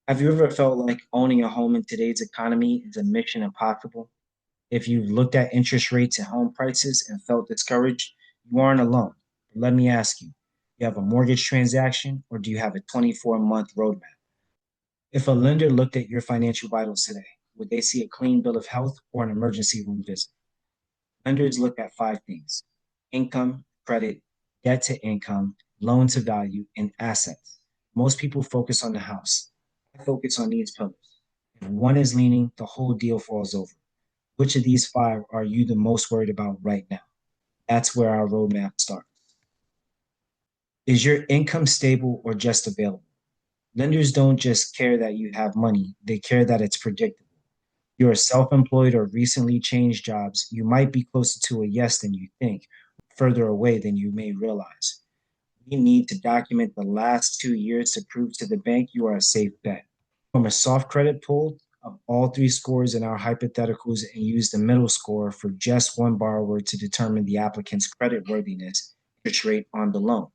Have you ever felt like owning a home in today's economy is a mission impossible? If you've looked at interest rates and home prices and felt discouraged, you aren't alone. But let me ask you, you have a mortgage transaction or do you have a 24-month roadmap? If a lender looked at your financial vitals today, would they see a clean bill of health or an emergency room visit? Lenders look at five things: income, credit, debt to income, loan to value, and assets. Most people focus on the house. I focus on these pillars. If one is leaning, the whole deal falls over. Which of these five are you the most worried about right now? That's where our roadmap starts. Is your income stable or just available? Lenders don't just care that you have money, they care that it's predictable. You're self employed or recently changed jobs, you might be closer to a yes than you think, further away than you may realize. We need to document the last 2 years to prove to the bank you are a safe bet. From a soft credit pool of all three scores in our hypotheticals and use the middle score for just one borrower to determine the applicant's credit worthiness interest rate on the loan.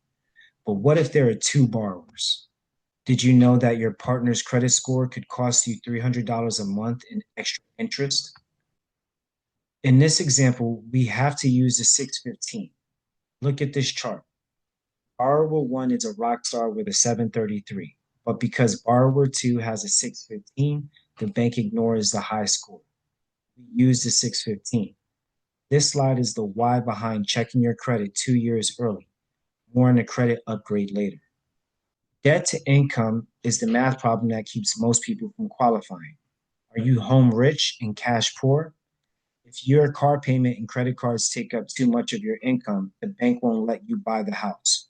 But what if there are two borrowers? Did you know that your partner's credit score could cost you $300 a month in extra interest? In this example, we have to use the 615. Look at this chart. Borrower 1 is a rock star with a 733, but because borrower 2 has a 615, the bank ignores the high score. We use the 615. This slide is the why behind checking your credit 2 years early. More on the credit upgrade later. Debt to income is the math problem that keeps most people from qualifying. Are you home rich and cash poor? If your car payment and credit cards take up too much of your income, the bank won't let you buy the house.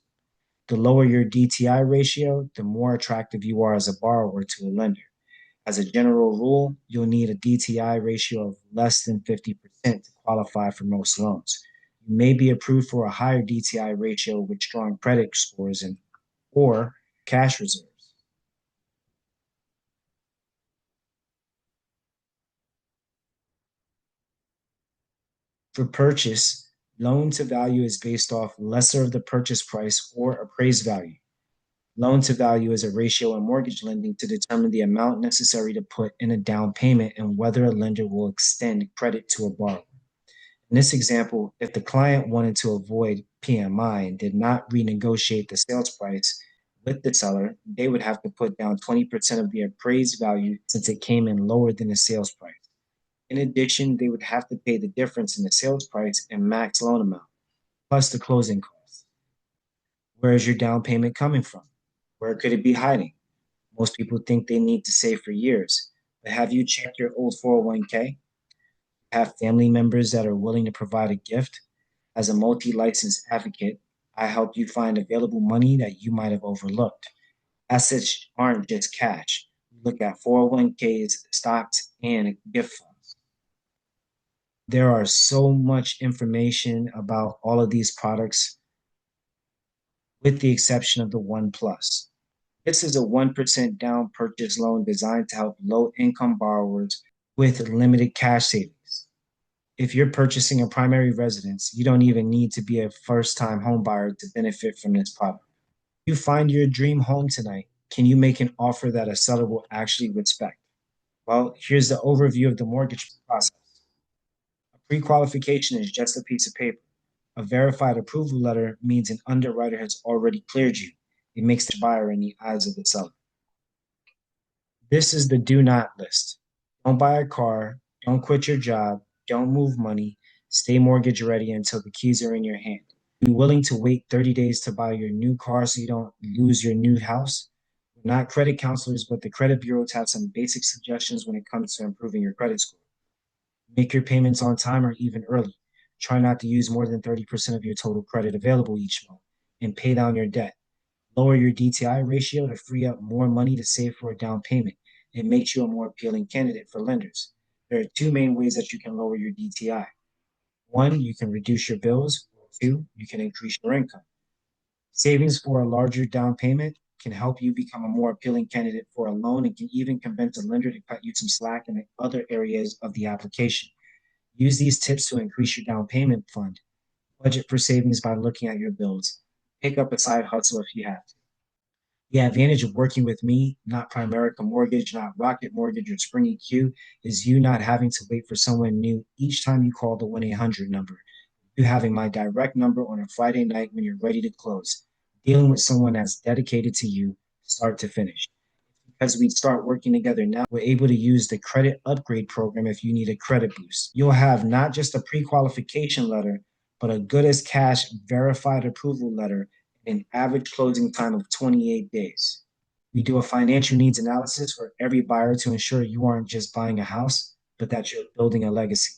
The lower your DTI ratio, the more attractive you are as a borrower to a lender. As a general rule, you'll need a DTI ratio of less than 50% to qualify for most loans. You may be approved for a higher DTI ratio with strong credit scores and or cash reserves. For purchase, loan to value is based off lesser of the purchase price or appraised value. Loan to value is a ratio in mortgage lending to determine the amount necessary to put in a down payment and whether a lender will extend credit to a borrower. In this example, if the client wanted to avoid PMI and did not renegotiate the sales price with the seller, they would have to put down 20% of the appraised value since it came in lower than the sales price. In addition, they would have to pay the difference in the sales price and max loan amount, plus the closing costs. Where is your down payment coming from? Where could it be hiding? Most people think they need to save for years, but have you checked your old 401k? Have family members that are willing to provide a gift? As a multi licensed advocate, I help you find available money that you might have overlooked. Assets aren't just cash. We look at 401ks, stocks, and gift funds. There are so much information about all of these products, with the exception of the One Plus. This is a 1% down purchase loan designed to help low income borrowers with limited cash savings. If you're purchasing a primary residence, you don't even need to be a first time home buyer to benefit from this product. You find your dream home tonight. Can you make an offer that a seller will actually respect? Well, here's the overview of the mortgage process. A pre qualification is just a piece of paper. A verified approval letter means an underwriter has already cleared you. It makes the buyer in the eyes of the seller. This is the do not list. Don't buy a car, don't quit your job, don't move money, stay mortgage ready until the keys are in your hand. Be willing to wait 30 days to buy your new car so you don't lose your new house. We're not credit counselors, but the credit bureaus have some basic suggestions when it comes to improving your credit score. Make your payments on time or even early. Try not to use more than 30% of your total credit available each month and pay down your debt. Lower your DTI ratio to free up more money to save for a down payment. It makes you a more appealing candidate for lenders. There are two main ways that you can lower your DTI. One, you can reduce your bills. Two, you can increase your income. Savings for a larger down payment can help you become a more appealing candidate for a loan and can even convince a lender to cut you some slack in the other areas of the application. Use these tips to increase your down payment fund. Budget for savings by looking at your bills. Pick up a side hustle if you have to. The advantage of working with me, not Primerica Mortgage, not Rocket Mortgage or Spring EQ, is you not having to wait for someone new each time you call the 1-800 number. You having my direct number on a Friday night when you're ready to close, dealing with someone that's dedicated to you, start to finish. As we start working together now, we're able to use the credit upgrade program if you need a credit boost. You'll have not just a pre qualification letter, but a good as cash verified approval letter in an average closing time of 28 days. We do a financial needs analysis for every buyer to ensure you aren't just buying a house, but that you're building a legacy.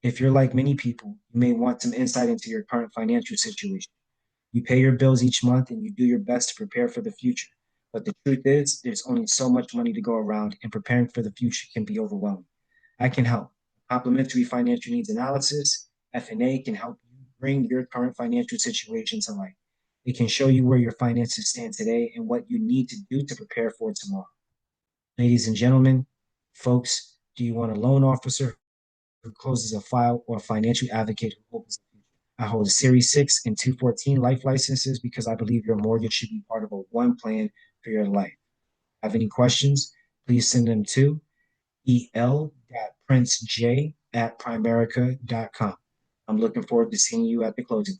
If you're like many people, you may want some insight into your current financial situation. You pay your bills each month and you do your best to prepare for the future. But the truth is, there's only so much money to go around, and preparing for the future can be overwhelming. I can help. Complimentary financial needs analysis, FNA, can help you bring your current financial situation to life. It can show you where your finances stand today and what you need to do to prepare for tomorrow. Ladies and gentlemen, folks, do you want a loan officer who closes a file or a financial advocate who opens a future? I hold a Series 6 and 214 life licenses because I believe your mortgage should be part of a one plan for your life. Have any questions? Please send them to el.princej@primerica.com. I'm looking forward to seeing you at the closing.